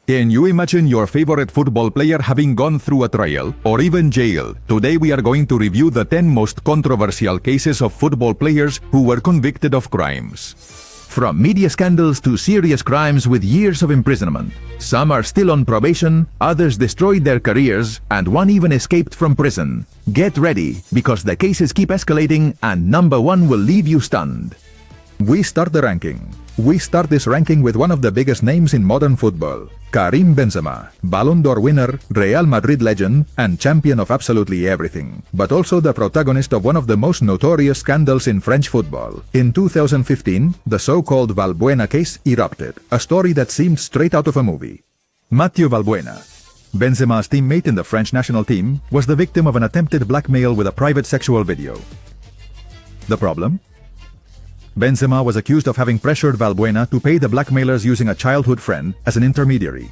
Can you imagine your favorite football player having gone through a trial or even jail? Today we are going to review the 10 most controversial cases of football players who were convicted of crimes. From media scandals to serious crimes with years of imprisonment. Some are still on probation, others destroyed their careers, and one even escaped from prison. Get ready, because the cases keep escalating and number 1 will leave you stunned. We start the ranking. We start this ranking with one of the biggest names in modern football, Karim Benzema, Ballon d'Or winner, Real Madrid legend, and champion of absolutely everything, but also the protagonist of one of the most notorious scandals in French football. In 2015, the so-called Valbuena case erupted, a story that seemed straight out of a movie. Mathieu Valbuena, Benzema's teammate in the French national team, was the victim of an attempted blackmail with a private sexual video. The problem? Benzema was accused of having pressured Valbuena to pay the blackmailers using a childhood friend as an intermediary.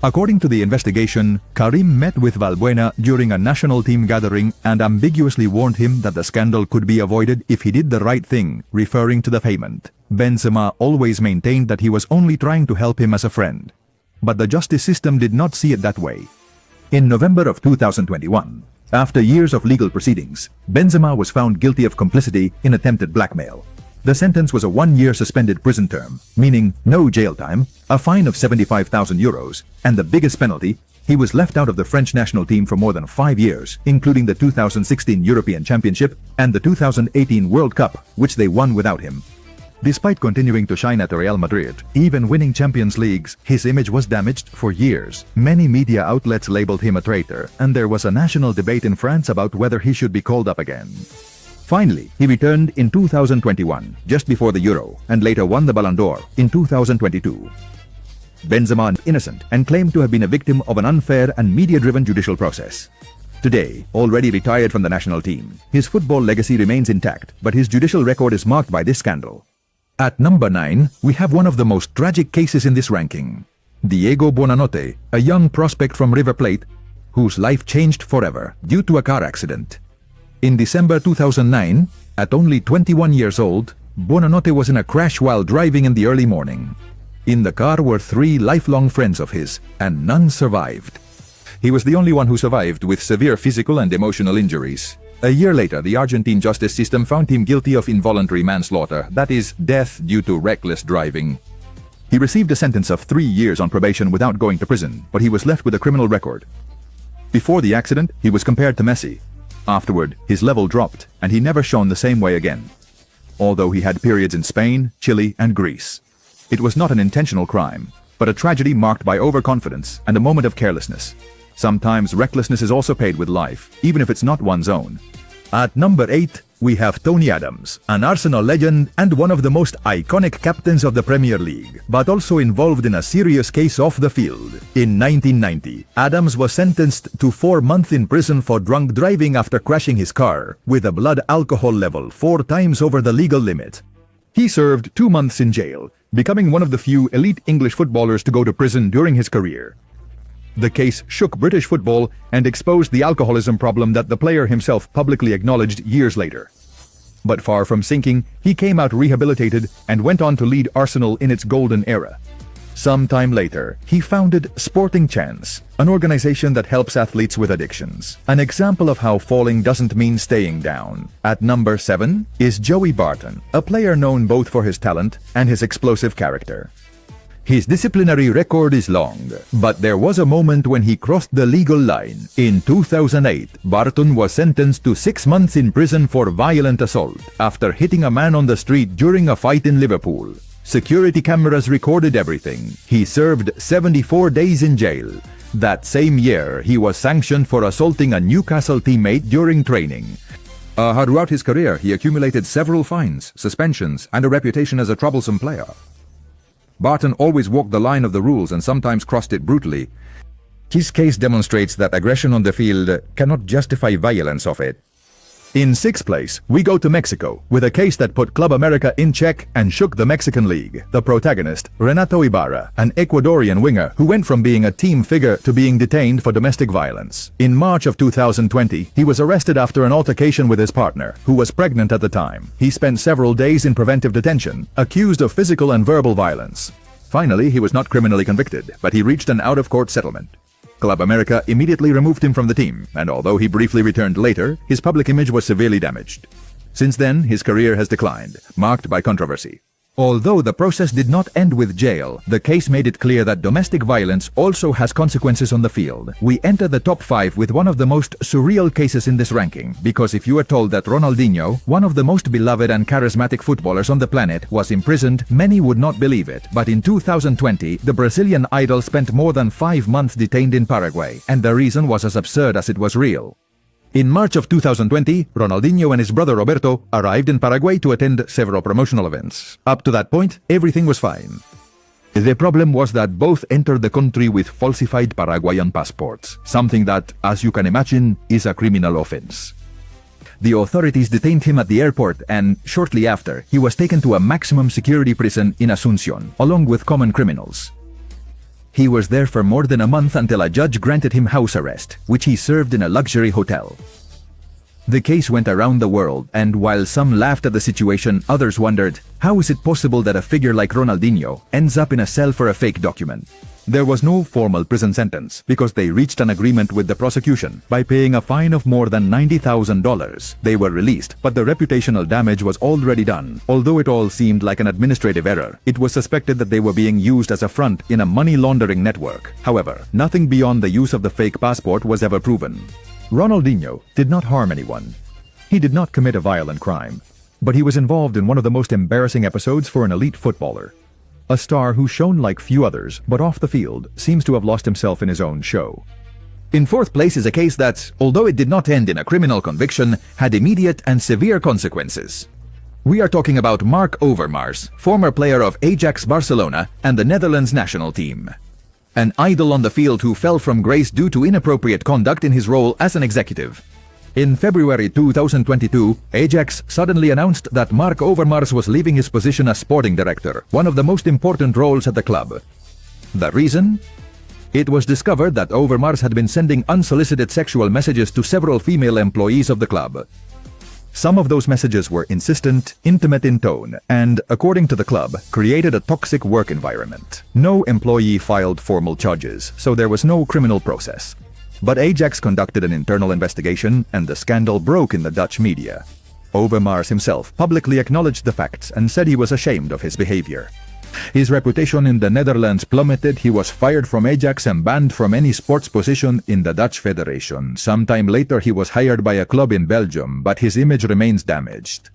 According to the investigation, Karim met with Valbuena during a national team gathering and ambiguously warned him that the scandal could be avoided if he did the right thing, referring to the payment. Benzema always maintained that he was only trying to help him as a friend. But the justice system did not see it that way. In November of 2021, after years of legal proceedings, Benzema was found guilty of complicity in attempted blackmail. The sentence was a 1-year suspended prison term, meaning no jail time, a fine of 75,000 euros, and the biggest penalty, he was left out of the French national team for more than 5 years, including the 2016 European Championship and the 2018 World Cup, which they won without him. Despite continuing to shine at Real Madrid, even winning Champions Leagues, his image was damaged for years. Many media outlets labeled him a traitor, and there was a national debate in France about whether he should be called up again. Finally, he returned in 2021, just before the Euro, and later won the Ballon d'Or in 2022. Benzema is innocent and claimed to have been a victim of an unfair and media-driven judicial process. Today, already retired from the national team, his football legacy remains intact, but his judicial record is marked by this scandal. At number 9, we have one of the most tragic cases in this ranking. Diego Buonanotte, a young prospect from River Plate, whose life changed forever due to a car accident. In December 2009, at only 21 years old, Buonanotte was in a crash while driving in the early morning. In the car were 3 lifelong friends of his, and none survived. He was the only one who survived with severe physical and emotional injuries. A year later, the Argentine justice system found him guilty of involuntary manslaughter, that is, death due to reckless driving. He received a sentence of 3 years on probation without going to prison, but he was left with a criminal record. Before the accident, he was compared to Messi. Afterward, his level dropped, and he never shone the same way again. Although he had periods in Spain, Chile, and Greece. It was not an intentional crime, but a tragedy marked by overconfidence and a moment of carelessness. Sometimes recklessness is also paid with life, even if it's not one's own. At number 8, we have Tony Adams, an Arsenal legend and one of the most iconic captains of the Premier League, but also involved in a serious case off the field. In 1990, Adams was sentenced to 4 months in prison for drunk driving after crashing his car, with a blood alcohol level 4 times over the legal limit. He served 2 months in jail, becoming one of the few elite English footballers to go to prison during his career. The case shook British football and exposed the alcoholism problem that the player himself publicly acknowledged years later. But far from sinking, he came out rehabilitated and went on to lead Arsenal in its golden era. Some time later, he founded Sporting Chance, an organization that helps athletes with addictions. An example of how falling doesn't mean staying down. At number 7 is Joey Barton, a player known both for his talent and his explosive character. His disciplinary record is long, but there was a moment when he crossed the legal line. In 2008, Barton was sentenced to 6 months in prison for violent assault after hitting a man on the street during a fight in Liverpool. Security cameras recorded everything. He served 74 days in jail. That same year, he was sanctioned for assaulting a Newcastle teammate during training. Throughout his career, he accumulated several fines, suspensions, and a reputation as a troublesome player. Barton always walked the line of the rules and sometimes crossed it brutally. His case demonstrates that aggression on the field cannot justify violence of it. In 6th place, we go to Mexico, with a case that put Club America in check and shook the Mexican League. The protagonist, Renato Ibarra, an Ecuadorian winger who went from being a team figure to being detained for domestic violence. In March of 2020, he was arrested after an altercation with his partner, who was pregnant at the time. He spent several days in preventive detention, accused of physical and verbal violence. Finally, he was not criminally convicted, but he reached an out-of-court settlement. Club America immediately removed him from the team, and although he briefly returned later, his public image was severely damaged. Since then, his career has declined, marked by controversy. Although the process did not end with jail, the case made it clear that domestic violence also has consequences on the field. We enter the top 5 with one of the most surreal cases in this ranking, because if you were told that Ronaldinho, one of the most beloved and charismatic footballers on the planet, was imprisoned, many would not believe it. But in 2020, the Brazilian idol spent more than 5 months detained in Paraguay, and the reason was as absurd as it was real. In March of 2020, Ronaldinho and his brother Roberto arrived in Paraguay to attend several promotional events. Up to that point, everything was fine. The problem was that both entered the country with falsified Paraguayan passports, something that, as you can imagine, is a criminal offense. The authorities detained him at the airport and, shortly after, he was taken to a maximum security prison in Asunción, along with common criminals. He was there for more than a month until a judge granted him house arrest, which he served in a luxury hotel. The case went around the world, and while some laughed at the situation, others wondered, how is it possible that a figure like Ronaldinho ends up in a cell for a fake document? There was no formal prison sentence, because they reached an agreement with the prosecution. By paying a fine of more than $90,000, they were released, but the reputational damage was already done. Although it all seemed like an administrative error, it was suspected that they were being used as a front in a money laundering network. However, nothing beyond the use of the fake passport was ever proven. Ronaldinho did not harm anyone. He did not commit a violent crime, but he was involved in one of the most embarrassing episodes for an elite footballer. A star who shone like few others, but off the field, seems to have lost himself in his own show. In fourth place is a case that, although it did not end in a criminal conviction, had immediate and severe consequences. We are talking about Mark Overmars, former player of Ajax Barcelona and the Netherlands national team. An idol on the field who fell from grace due to inappropriate conduct in his role as an executive. In February 2022, Ajax suddenly announced that Mark Overmars was leaving his position as sporting director, one of the most important roles at the club. The reason? It was discovered that Overmars had been sending unsolicited sexual messages to several female employees of the club. Some of those messages were insistent, intimate in tone, and, according to the club, created a toxic work environment. No employee filed formal charges, so there was no criminal process. But Ajax conducted an internal investigation, and the scandal broke in the Dutch media. Overmars himself publicly acknowledged the facts and said he was ashamed of his behavior. His reputation in the Netherlands plummeted. He was fired from Ajax and banned from any sports position in the Dutch Federation. Sometime later he was hired by a club in Belgium, but his image remains damaged.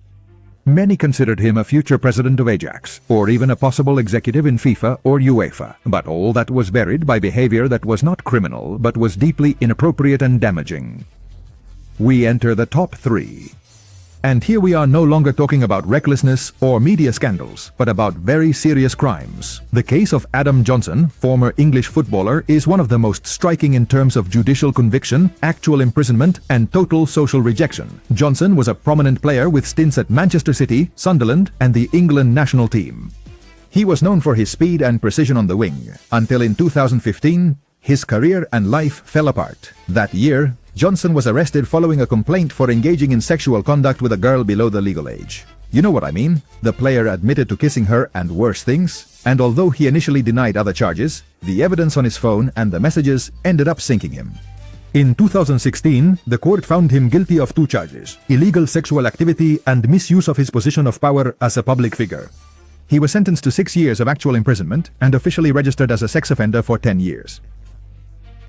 Many considered him a future president of Ajax, or even a possible executive in FIFA or UEFA, but all that was buried by behavior that was not criminal, but was deeply inappropriate and damaging. We enter the top 3. And here we are no longer talking about recklessness or media scandals, but about very serious crimes. The case of Adam Johnson, former English footballer, is one of the most striking in terms of judicial conviction, actual imprisonment, and total social rejection. Johnson was a prominent player with stints at Manchester City, Sunderland, and the England national team. He was known for his speed and precision on the wing, until in 2015, his career and life fell apart. That year, Johnson was arrested following a complaint for engaging in sexual conduct with a girl below the legal age. You know what I mean? The player admitted to kissing her and worse things, and although he initially denied other charges, the evidence on his phone and the messages ended up sinking him. In 2016, the court found him guilty of 2 charges: illegal sexual activity and misuse of his position of power as a public figure. He was sentenced to 6 years of actual imprisonment and officially registered as a sex offender for 10 years.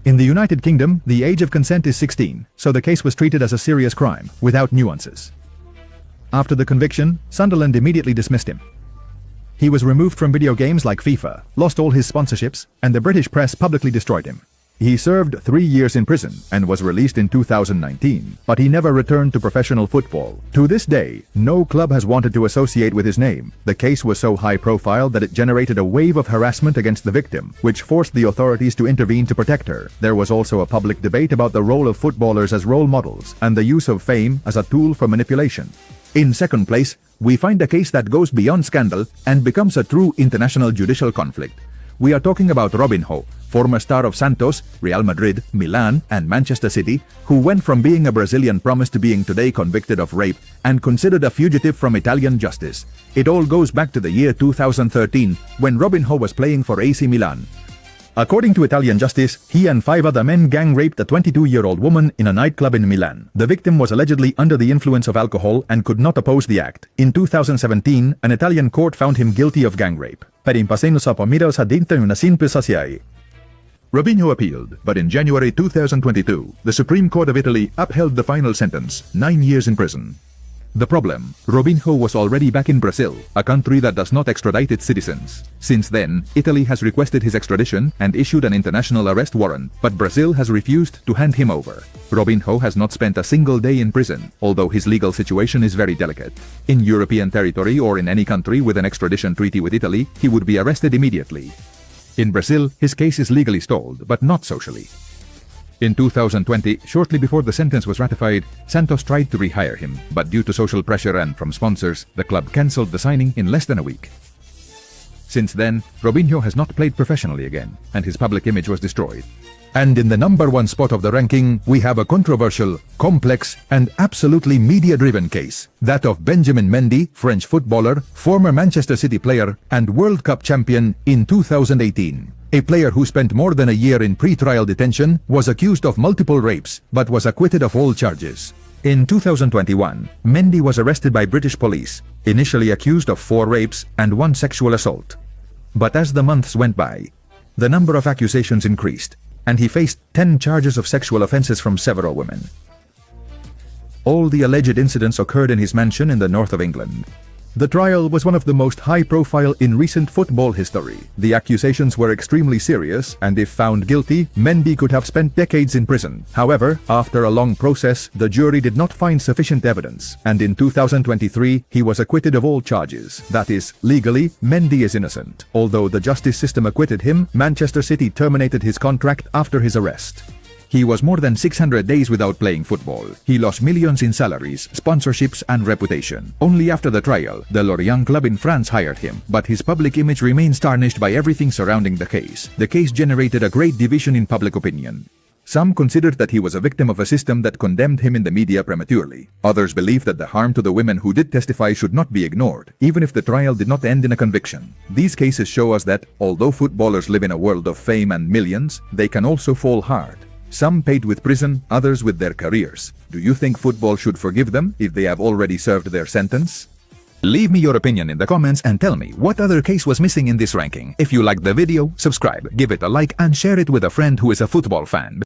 In the United Kingdom, the age of consent is 16, so the case was treated as a serious crime, without nuances. After the conviction, Sunderland immediately dismissed him. He was removed from video games like FIFA, lost all his sponsorships, and the British press publicly destroyed him. He served 3 years in prison and was released in 2019, but he never returned to professional football. To this day, no club has wanted to associate with his name. The case was so high profile that it generated a wave of harassment against the victim, which forced the authorities to intervene to protect her. There was also a public debate about the role of footballers as role models and the use of fame as a tool for manipulation. In second place, we find a case that goes beyond scandal and becomes a true international judicial conflict. We are talking about Robinho, former star of Santos, Real Madrid, Milan, and Manchester City, who went from being a Brazilian promise to being today convicted of rape and considered a fugitive from Italian justice. It all goes back to the year 2013, when Robinho was playing for AC Milan. According to Italian justice, he and 5 other men gang-raped a 22-year-old woman in a nightclub in Milan. The victim was allegedly under the influence of alcohol and could not oppose the act. In 2017, an Italian court found him guilty of gang rape. Per impaseno sa pomira sa dinta una simple sasiai. Robinho appealed, but in January 2022, the Supreme Court of Italy upheld the final sentence, 9 years in prison. The problem: Robinho was already back in Brazil, a country that does not extradite its citizens. Since then, Italy has requested his extradition and issued an international arrest warrant, but Brazil has refused to hand him over. Robinho has not spent a single day in prison, although his legal situation is very delicate. In European territory or in any country with an extradition treaty with Italy, he would be arrested immediately. In Brazil, his case is legally stalled, but not socially. In 2020, shortly before the sentence was ratified, Santos tried to rehire him, but due to social pressure and from sponsors, the club cancelled the signing in less than a week. Since then, Robinho has not played professionally again, and his public image was destroyed. And in the number 1 spot of the ranking, we have a controversial, complex, and absolutely media-driven case. That of Benjamin Mendy, French footballer, former Manchester City player, and World Cup champion in 2018. A player who spent more than a year in pre-trial detention, was accused of multiple rapes, but was acquitted of all charges. In 2021, Mendy was arrested by British police, initially accused of 4 rapes and 1 sexual assault. But as the months went by, the number of accusations increased, and he faced 10 charges of sexual offenses from several women. All the alleged incidents occurred in his mansion in the north of England. The trial was one of the most high-profile in recent football history. The accusations were extremely serious, and if found guilty, Mendy could have spent decades in prison. However, after a long process, the jury did not find sufficient evidence, and in 2023, he was acquitted of all charges. That is, legally, Mendy is innocent. Although the justice system acquitted him, Manchester City terminated his contract after his arrest. He was more than 600 days without playing football. He lost millions in salaries, sponsorships, and reputation. Only after the trial, the Lorient club in France hired him, but his public image remains tarnished by everything surrounding the case. The case generated a great division in public opinion. Some considered that he was a victim of a system that condemned him in the media prematurely. Others believed that the harm to the women who did testify should not be ignored, even if the trial did not end in a conviction. These cases show us that, although footballers live in a world of fame and millions, they can also fall hard. Some paid with prison, others with their careers. Do you think football should forgive them if they have already served their sentence? Leave me your opinion in the comments and tell me what other case was missing in this ranking. If you liked the video, subscribe, give it a like, and share it with a friend who is a football fan.